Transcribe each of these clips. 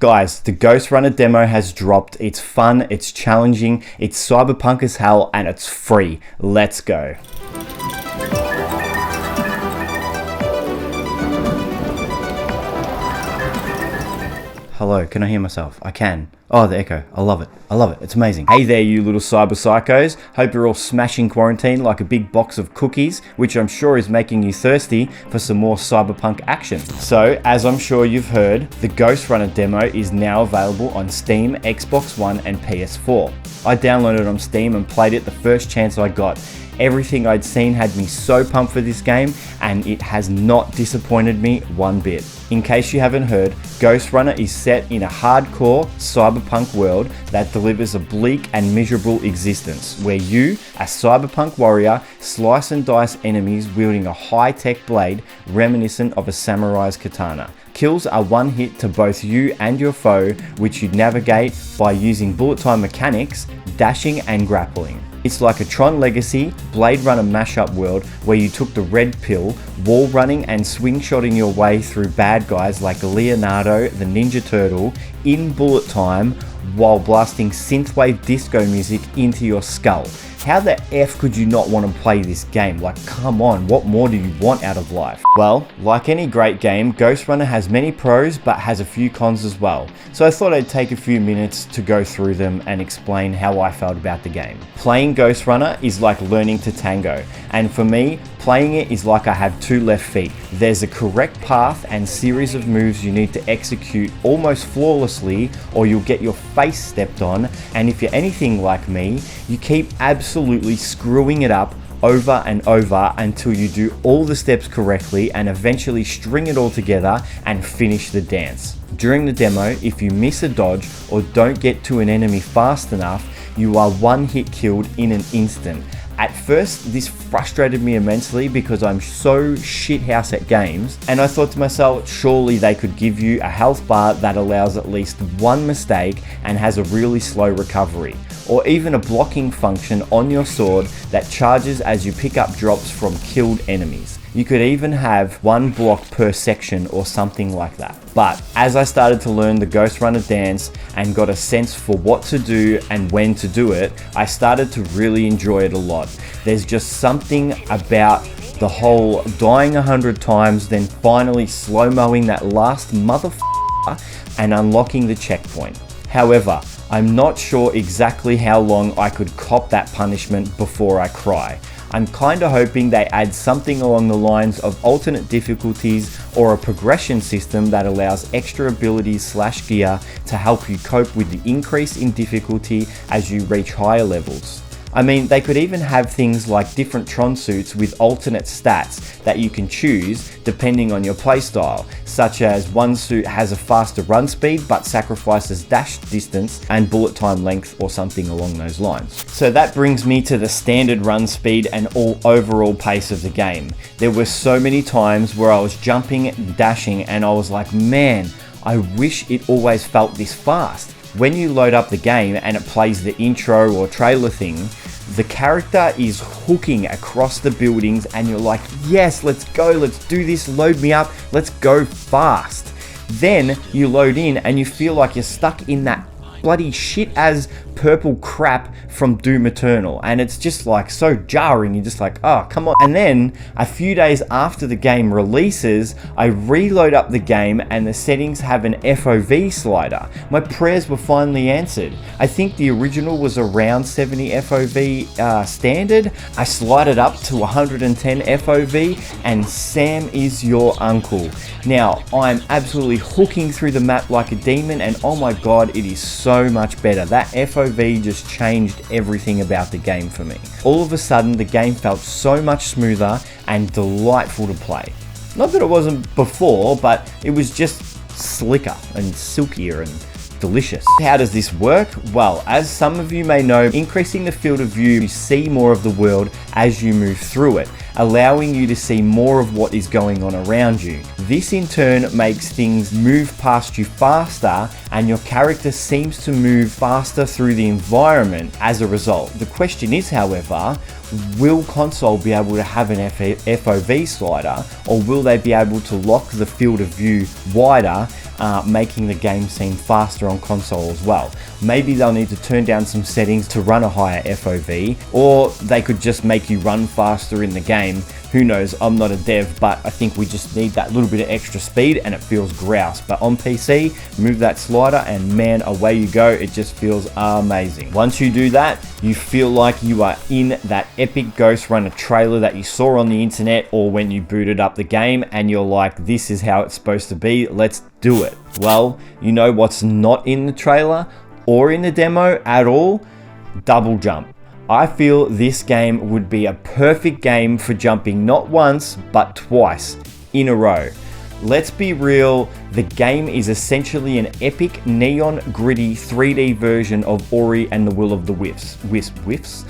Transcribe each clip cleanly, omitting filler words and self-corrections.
Guys, the Ghost Runner demo has dropped. It's fun, it's challenging, it's cyberpunk as hell, and it's free. Let's go. Hello, can I hear myself? I can. Oh, the echo. I love it. I love it. It's amazing. Hey there, you little cyber psychos. Hope you're all smashing quarantine like a big box of cookies, which I'm sure is making you thirsty for some more cyberpunk action. So, as I'm sure you've heard, the Ghost Runner demo is now available on Steam, Xbox One, and PS4. I downloaded it on Steam and played it the first chance I got. Everything I'd seen had me so pumped for this game, and it has not disappointed me one bit. In case you haven't heard, Ghost Runner is set in a hardcore cyberpunk world that delivers a bleak and miserable existence, where you, a cyberpunk warrior, slice and dice enemies wielding a high-tech blade reminiscent of a samurai's katana. Kills are one hit to both you and your foe, which you navigate by using bullet time mechanics, dashing and grappling. It's like a Tron Legacy, Blade Runner mashup world where you took the red pill, wall running and swing shotting your way through bad guys like Leonardo the Ninja Turtle in bullet time while blasting synthwave disco music into your skull. How the F could you not want to play this game? Like, come on, what more do you want out of life? Well, like any great game, Ghost Runner has many pros but has a few cons as well. So I thought I'd take a few minutes to go through them and explain how I felt about the game. Playing Ghost Runner is like learning to tango, and for me, playing it is like I have two left feet. There's a correct path and series of moves you need to execute almost flawlessly or you'll get your face stepped on, and if you're anything like me, you keep absolutely screwing it up over and over until you do all the steps correctly and eventually string it all together and finish the dance. During the demo, if you miss a dodge or don't get to an enemy fast enough, you are one hit killed in an instant. At first, this frustrated me immensely because I'm so shithouse at games, and I thought to myself, surely they could give you a health bar that allows at least one mistake and has a really slow recovery, or even a blocking function on your sword that charges as you pick up drops from killed enemies. You could even have one block per section or something like that. But as I started to learn the Ghost Runner dance and got a sense for what to do and when to do it, I started to really enjoy it a lot. There's just something about the whole dying 100 times, then finally slow-moing that last motherfucker and unlocking the checkpoint. However, I'm not sure exactly how long I could cop that punishment before I cry. I'm kinda hoping they add something along the lines of alternate difficulties or a progression system that allows extra abilities / gear to help you cope with the increase in difficulty as you reach higher levels. I mean, they could even have things like different Tron suits with alternate stats that you can choose depending on your playstyle, such as one suit has a faster run speed but sacrifices dash distance and bullet time length or something along those lines. So that brings me to the standard run speed and overall pace of the game. There were so many times where I was jumping and dashing and I was like, man, I wish it always felt this fast. When you load up the game and it plays the intro or trailer thing, the character is hooking across the buildings and you're like, yes, let's go, let's do this, load me up, let's go fast. Then you load in and you feel like you're stuck in that bloody shit as purple crap from Doom Eternal, and it's just like so jarring. You're just like, oh, come on. And then a few days after the game releases, I reload up the game and the settings have an FOV slider. My prayers were finally answered. I think the original was around 70 FOV standard. I slide it up to 110 FOV and Sam is your uncle. Now I'm absolutely hooking through the map like a demon, and oh my god, it is so much better. That FOV just changed everything about the game for me. All of a sudden, the game felt so much smoother and delightful to play. Not that it wasn't before, but it was just slicker and silkier and delicious. How does this work? Well, as some of you may know, increasing the field of view, you see more of the world as you move through it, allowing you to see more of what is going on around you. This in turn makes things move past you faster, and your character seems to move faster through the environment as a result. The question is, however, will console be able to have an FOV slider, or will they be able to lock the field of view wider making the game seem faster on console as well. Maybe they'll need to turn down some settings to run a higher FOV, or they could just make you run faster in the game. Who knows, I'm not a dev, but I think we just need that little bit of extra speed and it feels grouse. But on PC, move that slider and man, away you go. It just feels amazing. Once you do that, you feel like you are in that epic Ghostrunner trailer that you saw on the internet or when you booted up the game and you're like, this is how it's supposed to be, let's do it. Well, you know what's not in the trailer or in the demo at all? Double jump. I feel this game would be a perfect game for jumping not once, but twice in a row. Let's be real, the game is essentially an epic, neon, gritty 3D version of Ori and the Will of the Wisps.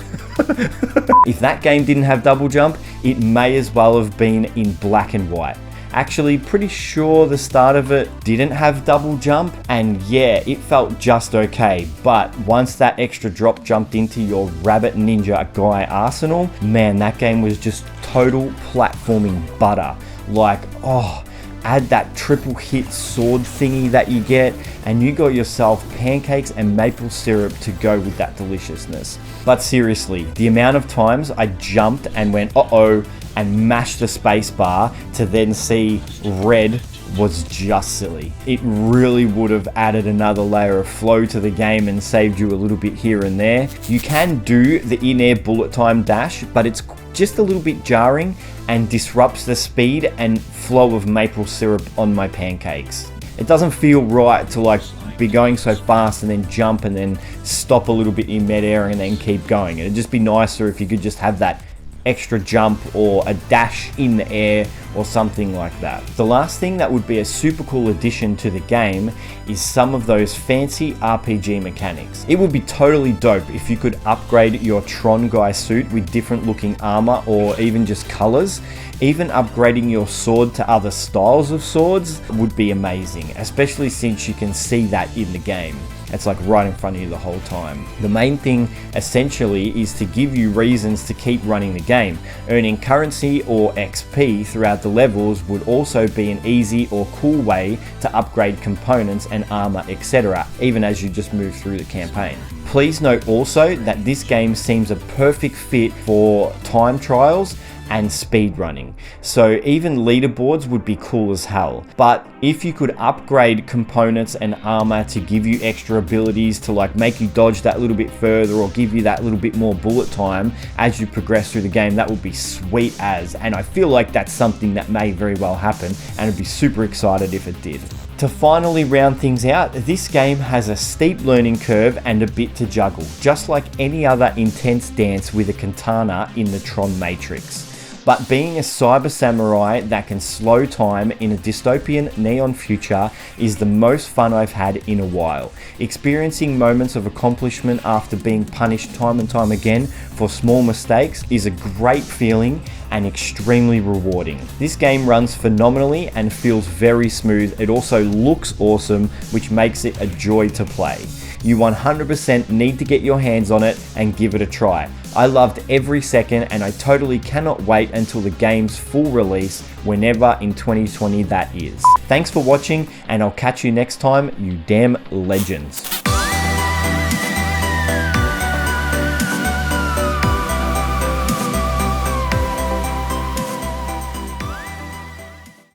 If that game didn't have double jump, it may as well have been in black and white. Actually, pretty sure the start of it didn't have double jump, and yeah, it felt just okay, but once that extra drop jumped into your Rabbit Ninja Guy arsenal, man, that game was just total platforming butter. Like, oh, add that triple hit sword thingy that you get, and you got yourself pancakes and maple syrup to go with that deliciousness. But seriously, the amount of times I jumped and went, uh-oh, and mashed the space bar to then see red was just silly. It really would have added another layer of flow to the game and saved you a little bit here and there. You can do the in-air bullet time dash, but it's just a little bit jarring and disrupts the speed and flow of maple syrup on my pancakes. It doesn't feel right to like be going so fast and then jump and then stop a little bit in midair and then keep going. It'd just be nicer if you could just have that extra jump or a dash in the air or something like that. The last thing that would be a super cool addition to the game is some of those fancy RPG mechanics. It would be totally dope if you could upgrade your Tron Guy suit with different looking armor or even just colors. Even upgrading your sword to other styles of swords would be amazing, especially since you can see that in the game. It's like right in front of you the whole time. The main thing essentially is to give you reasons to keep running the game. Earning currency or XP throughout the levels would also be an easy or cool way to upgrade components and armor, etc., even as you just move through the campaign. Please note also that this game seems a perfect fit for time trials and speedrunning. So even leaderboards would be cool as hell. But if you could upgrade components and armor to give you extra abilities to like make you dodge that little bit further or give you that little bit more bullet time as you progress through the game, that would be sweet as. And I feel like that's something that may very well happen, and I'd be super excited if it did. To finally round things out, this game has a steep learning curve and a bit to juggle, just like any other intense dance with a katana in the Tron Matrix. But being a cyber samurai that can slow time in a dystopian neon future is the most fun I've had in a while. Experiencing moments of accomplishment after being punished time and time again for small mistakes is a great feeling and extremely rewarding. This game runs phenomenally and feels very smooth. It also looks awesome, which makes it a joy to play. You 100% need to get your hands on it and give it a try. I loved every second and I totally cannot wait until the game's full release, whenever in 2020 that is. Thanks for watching, and I'll catch you next time, you damn legends.